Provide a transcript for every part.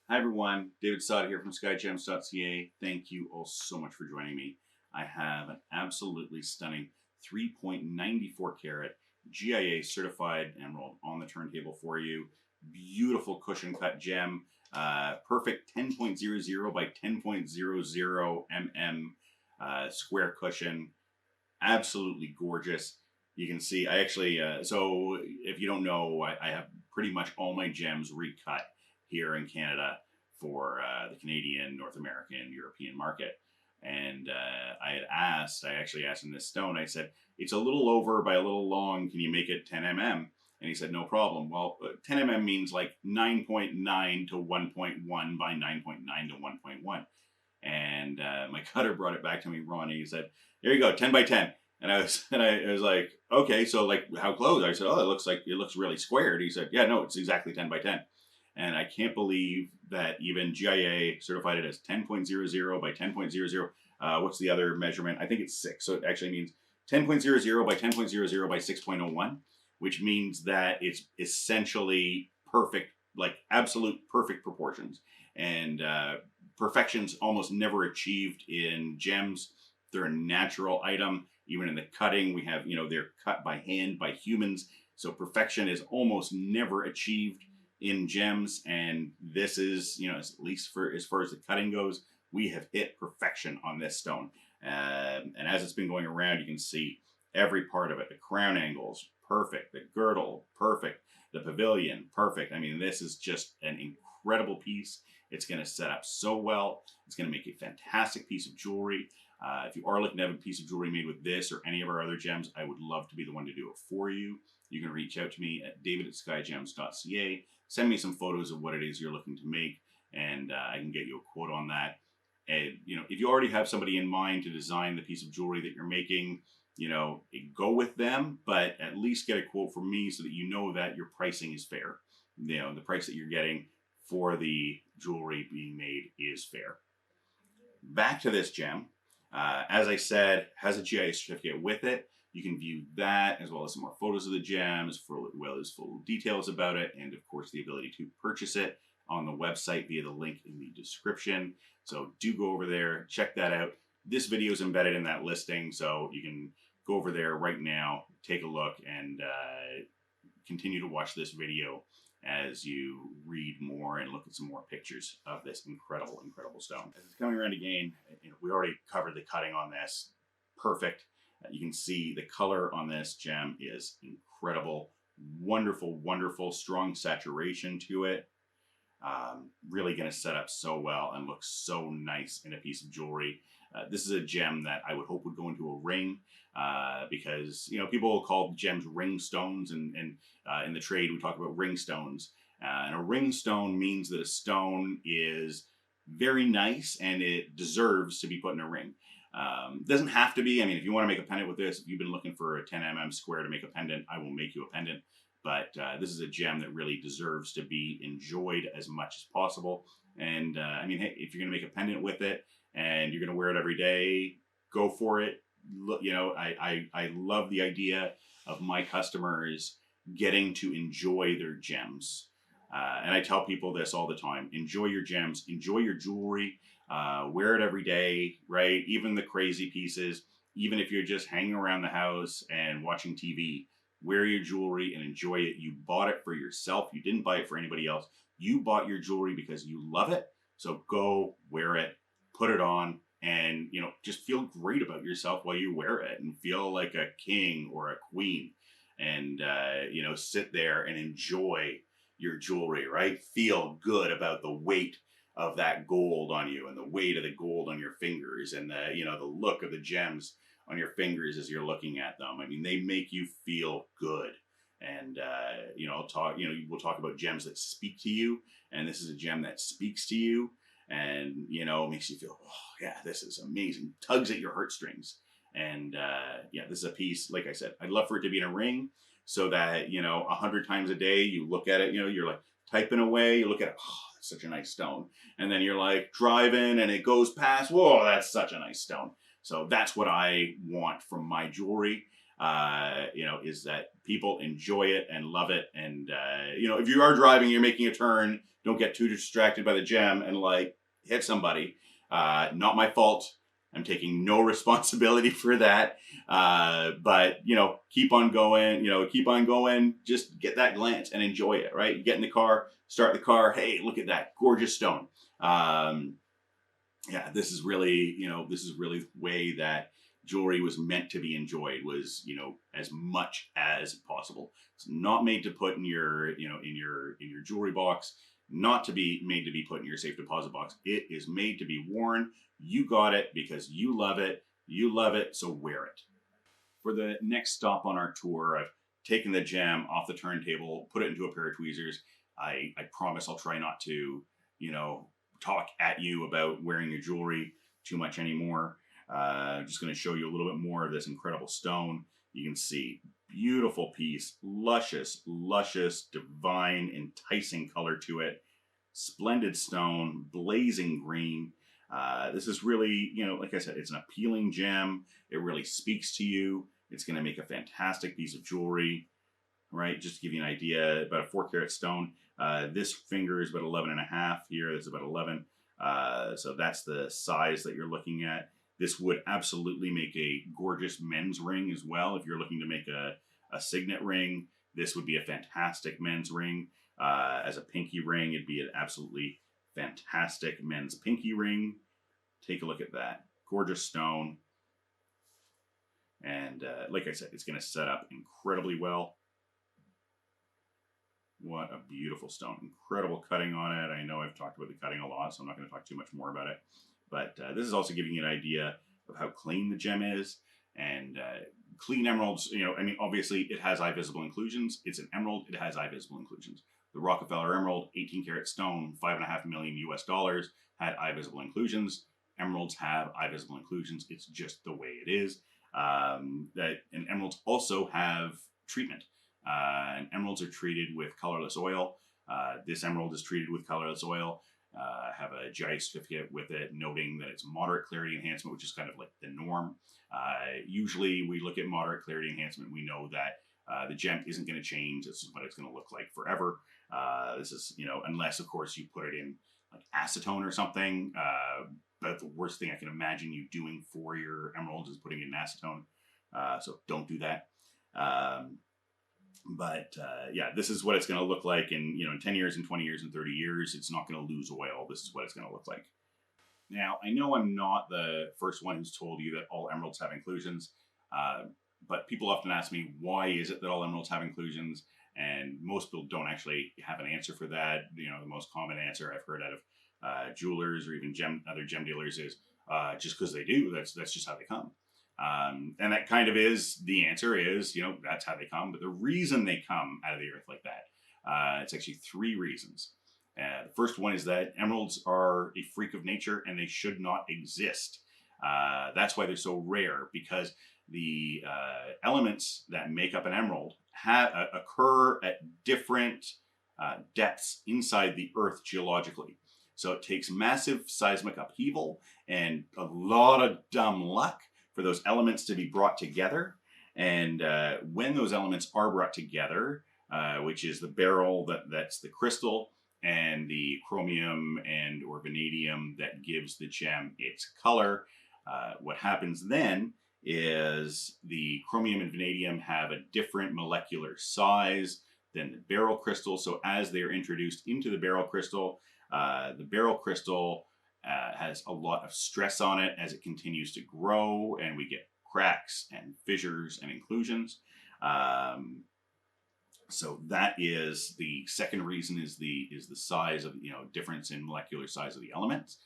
Hi everyone, David Sod here from skygems.ca. Thank you all so much for joining me. I have an absolutely stunning 3.94 carat GIA certified emerald on the turntable for you. Beautiful cushion cut gem, perfect 10.00 by 10.00 mm square cushion. Absolutely gorgeous. You can see, I actually, so if you don't know, I have pretty much all my gems recut here in Canada for the Canadian, North American, European market. And I actually asked him this stone, I said, it's a little over by a little long. Can you make it 10 mm? And he said, no problem. Well, 10 mm means like 9.9 to 1.1 by 9.9 to 1.1. And my cutter brought it back to me, Ronnie. He said, "There you go, 10 by 10." And I was like, "Okay, so like how close?" I said, "Oh, it looks really squared." He said, "Yeah, no, it's exactly 10 by 10." And I can't believe that even GIA certified it as 10.00 by 10.00. What's the other measurement? I think it's 6. So it actually means 10.00 by 10.00 by 6.01, which means that it's essentially perfect, like absolute perfect proportions. And perfection's almost never achieved in gems. They're a natural item. Even in the cutting, we have, they're cut by hand by humans. So perfection is almost never achieved in gems. And this is, at least for as far as the cutting goes, we have hit perfection on this stone. And as it's been going around, you can see every part of it. The crown angles, perfect. The girdle, perfect. The pavilion, perfect. I mean, this is just an incredible piece. It's going to set up so well. It's going to make a fantastic piece of jewelry. If you are looking to have a piece of jewelry made with this or any of our other gems, I would love to be the one to do it for you. You can reach out to me at david@skygems.ca. Send me some photos of what it is you're looking to make, and I can get you a quote on that. And, if you already have somebody in mind to design the piece of jewelry that you're making, go with them, but at least get a quote from me so that you know that your pricing is fair. The price that you're getting for the jewelry being made is fair. Back to this gem. As I said, has a GIA certificate with it. You can view that as well as some more photos of the gems, as well as full details about it, and of course the ability to purchase it on the website via the link in the description. So do go over there, check that out. This video is embedded in that listing, so you can go over there right now, take a look, and continue to watch this video as you read more and look at some more pictures of this incredible, incredible stone. As it's coming around again, we already covered the cutting on this. Perfect. You can see the color on this gem is incredible. Wonderful, wonderful, strong saturation to it. Really going to set up so well and look so nice in a piece of jewelry. This is a gem that I would hope would go into a ring because, people call gems ring stones, and in the trade we talk about ring stones. And a ring stone means that a stone is very nice and it deserves to be put in a ring. Doesn't have to be. I mean, if you want to make a pendant with this, if you've been looking for a 10 mm square to make a pendant, I will make you a pendant. But this is a gem that really deserves to be enjoyed as much as possible. And I mean, hey, if you're going to make a pendant with it and you're going to wear it every day, go for it. I love the idea of my customers getting to enjoy their gems. And I tell people this all the time: enjoy your gems, enjoy your jewelry, wear it every day, right? Even the crazy pieces, even if you're just hanging around the house and watching TV, wear your jewelry and enjoy it. You bought it for yourself. You didn't buy it for anybody else. You bought your jewelry because you love it. So go wear it, put it on, and just feel great about yourself while you wear it and feel like a king or a queen. And sit there and enjoy your jewelry, right? Feel good about the weight of that gold on you and the weight of the gold on your fingers and the look of the gems on your fingers as you're looking at them. I mean, they make you feel good. And we'll talk about gems that speak to you, and this is a gem that speaks to you, and makes you feel, oh yeah, this is amazing. Tugs at your heartstrings. And this is a piece, like I said, I'd love for it to be in a ring so that 100 times a day you look at it, you're like typing away, you look at it, oh, that's such a nice stone, and then you're like driving and it goes past, whoa, that's such a nice stone. So that's what I want from my jewelry. is that people enjoy it and love it. And, if you are driving, you're making a turn, don't get too distracted by the gem and like hit somebody. Not my fault. I'm taking no responsibility for that. But, keep on going, just get that glance and enjoy it, right? You get in the car, start the car. Hey, look at that gorgeous stone. This is really the way that jewelry was meant to be enjoyed, was, as much as possible. It's not made to put in your, in your jewelry box, not to be made to be put in your safe deposit box. It is made to be worn. You got it because you love it. You love it, so wear it. For the next stop on our tour, I've taken the gem off the turntable, put it into a pair of tweezers. I promise I'll try not to, talk at you about wearing your jewelry too much anymore. I'm just going to show you a little bit more of this incredible stone. You can see beautiful piece, luscious, divine, enticing color to it. Splendid stone, blazing green. This is really, like I said, it's an appealing gem. It really speaks to you. It's going to make a fantastic piece of jewelry, right? Just to give you an idea, about a 4-carat stone. This finger is about 11.5 here. That's about 11. So that's the size that you're looking at. This would absolutely make a gorgeous men's ring as well. If you're looking to make a signet ring, this would be a fantastic men's ring. As a pinky ring, it'd be an absolutely fantastic men's pinky ring. Take a look at that. Gorgeous stone. And like I said, it's going to set up incredibly well. What a beautiful stone. Incredible cutting on it. I know I've talked about the cutting a lot, so I'm not going to talk too much more about it. But this is also giving you an idea of how clean the gem is. And clean emeralds, obviously it has eye visible inclusions. It's an emerald. It has eye visible inclusions. The Rockefeller Emerald, 18-carat stone, $5.5 million US, had eye visible inclusions. Emeralds have eye visible inclusions. It's just the way it is. And emeralds also have treatment. And emeralds are treated with colorless oil. This emerald is treated with colorless oil. Have a GIA certificate with it noting that it's moderate clarity enhancement, which is kind of like the norm. Usually we look at moderate clarity enhancement. We know that the gem isn't going to change. This is what it's going to look like forever. This is, unless of course you put it in like acetone or something. But the worst thing I can imagine you doing for your emeralds is putting it in acetone. So don't do that. This is what it's going to look like in, in 10 years, and 20 years, and 30 years. It's not going to lose oil. This is what it's going to look like. Now, I know I'm not the first one who's told you that all emeralds have inclusions, but people often ask me, why is it that all emeralds have inclusions? And most people don't actually have an answer for that. The most common answer I've heard out of jewelers or even other gem dealers is just because they do. That's just how they come. And that kind of is the answer is, that's how they come. But the reason they come out of the earth like that, it's actually 3 reasons. The first one is that emeralds are a freak of nature and they should not exist. That's why they're so rare, because the elements that make up an emerald occur at different depths inside the earth geologically. So it takes massive seismic upheaval and a lot of dumb luck for those elements to be brought together. And when those elements are brought together, which is the beryl, that's the crystal, and the chromium and or vanadium that gives the gem its color, what happens then is the chromium and vanadium have a different molecular size than the beryl crystal. So as they're introduced into the beryl crystal has a lot of stress on it as it continues to grow, and we get cracks and fissures and inclusions. So that is the second reason, is the size of, difference in molecular size of the elements.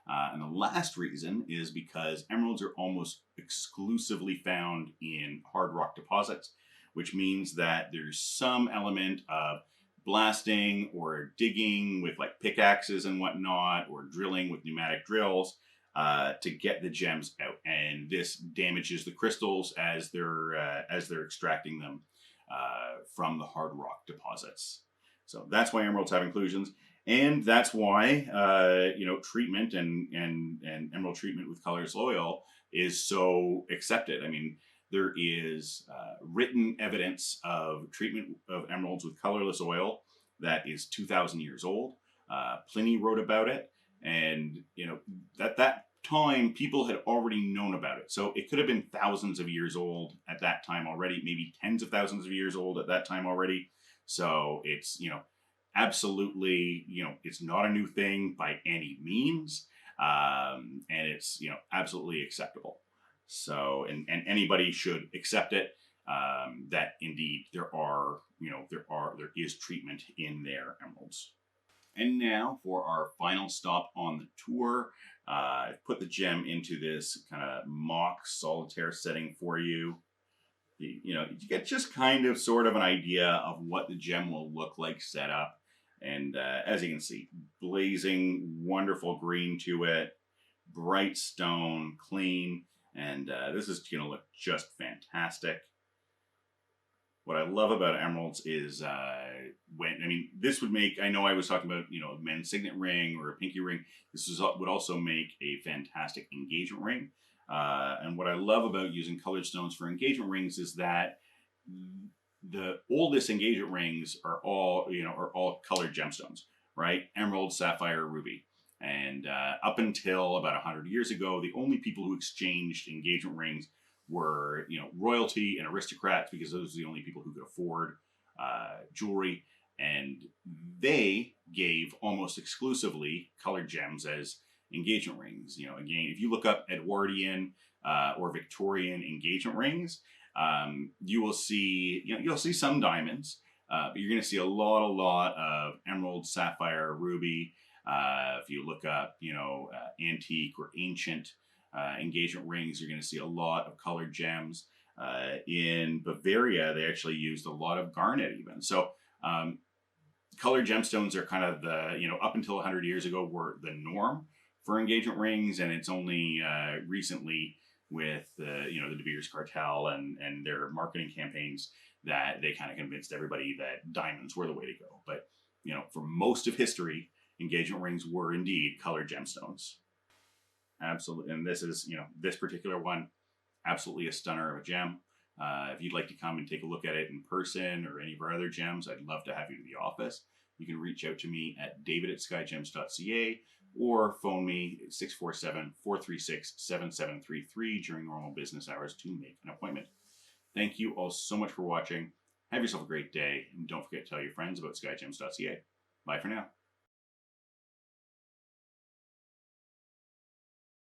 And the last reason is because emeralds are almost exclusively found in hard rock deposits, which means that there's some element of blasting or digging with like pickaxes and whatnot, or drilling with pneumatic drills to get the gems out. And this damages the crystals as they're extracting them from the hard rock deposits. So that's why emeralds have inclusions. And that's why, treatment and emerald treatment with colorless oil is so accepted. I mean, There is written evidence of treatment of emeralds with colorless oil that is 2,000 years old. Pliny wrote about it, and at that time people had already known about it. So it could have been thousands of years old at that time already, maybe tens of thousands of years old at that time already. So it's absolutely it's not a new thing by any means, and it's absolutely acceptable. So and anybody should accept it. That indeed there is treatment in their emeralds. And now for our final stop on the tour. I've put the gem into this kind of mock solitaire setting for you. You get just kind of sort of an idea of what the gem will look like set up. And as you can see, blazing, wonderful green to it, bright stone, clean, and this is going to look just fantastic. What I love about emeralds is this would make, I know I was talking about, a men's signet ring or a pinky ring. Would also make a fantastic engagement ring. And what I love about using colored stones for engagement rings is that the oldest engagement rings are all colored gemstones, right? Emerald, sapphire, ruby. And up until about 100 years ago, the only people who exchanged engagement rings were royalty and aristocrats, because those are the only people who could afford jewelry, and they gave almost exclusively colored gems as engagement rings. Again, if you look up Edwardian or Victorian engagement rings, you will see you'll see some diamonds, but you're going to see a lot of emerald, sapphire, ruby. If you look up antique or ancient engagement rings, you're going to see a lot of colored gems. In Bavaria, they actually used a lot of garnet even. So colored gemstones are kind of the, up until 100 years ago, were the norm for engagement rings. And it's only recently with the De Beers cartel and their marketing campaigns that they kind of convinced everybody that diamonds were the way to go. But, for most of history, engagement rings were indeed colored gemstones. Absolutely. And this is, this particular one, absolutely a stunner of a gem. If you'd like to come and take a look at it in person or any of our other gems, I'd love to have you to the office. You can reach out to me at david@skygems.ca or phone me at 647-436-7733 during normal business hours to make an appointment. Thank you all so much for watching. Have yourself a great day, and don't forget to tell your friends about skygems.ca. Bye for now.